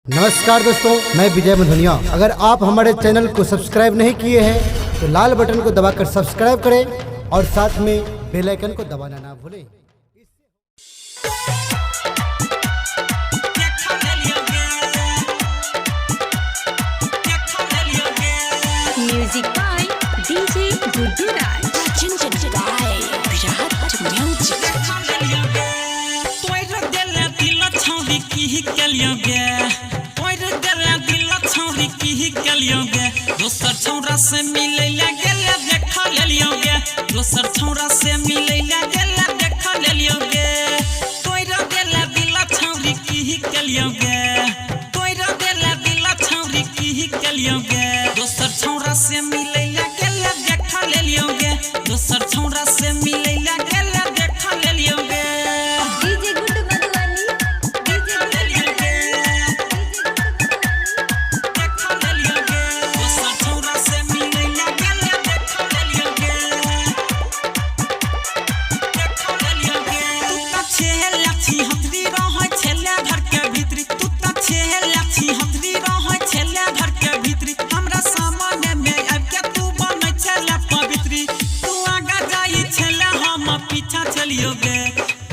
नमस्कार दोस्तों, मैं विजय मधुनिया। अगर आप हमारे चैनल को सब्सक्राइब नहीं किए हैं तो लाल बटन को दबाकर सब्सक्राइब करें और साथ में बेल आइकन को दबाना ना भूलें। Music by DJ Guduraj. Ginger guy, Virat Music. दोसर छौरा से मिले गेले देखा ले लियोगे, दोसर छौरा से मिले गेले देखा ले लियोगे, तोरा देला दिला छौरी की के लियोगे, तोरा देला दिला छौरी की के लियोगे, दोसर छौरा से मिले गेले देखा ले लियोगे, दोसर छौरा से मिले गेले देखा ले लियोगे। DJ Gudu Madhwani, DJ ले लियोगे, देखा ले लियोगे, दोसर छौरा से मिले गेले देखा ले लियोगे, देखा ले लियोगे। तू त छेला छी हथरी रहै छेला घर के भीतरी, तू त छेला छी हथरी रहै छेला घर के भीतरी, हमरा सामने में आब के तू बनै छेला पवित्री, तू आगा जाई छेला हम पीछा चलियोगे,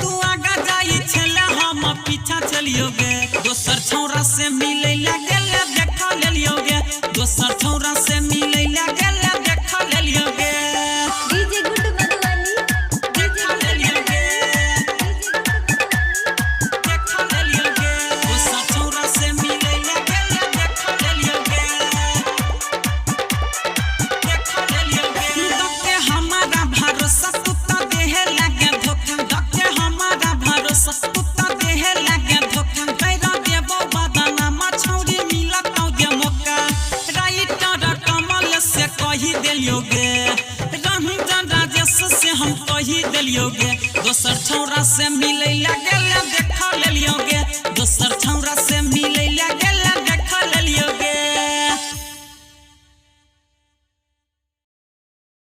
तू आगा जाई छेला हम पीछा चलियोगे, दोसर छौरा से मिले गेले देखा ले लियोगे, दोसर छौरा से मिले गेले देखा ले लियोगे, Gudu Madhwani, देखा ले लियोगे, देखा ले लियोगे, दोसर छौरा से मिले गेले देखा ले लियोगे, देखा ले लियोगे। दके हमारा भरोसा तू त देहे लगे धोखा, दके हमारा भरोसा तू त देहे लगे धोखा, कैरा देबो बदनामा छौरी मिलत गे मौका, राइटर कमल से कही देलियोगे, रंजन राजेश से हम कही देलियोगे, दोसर छौरा से मिल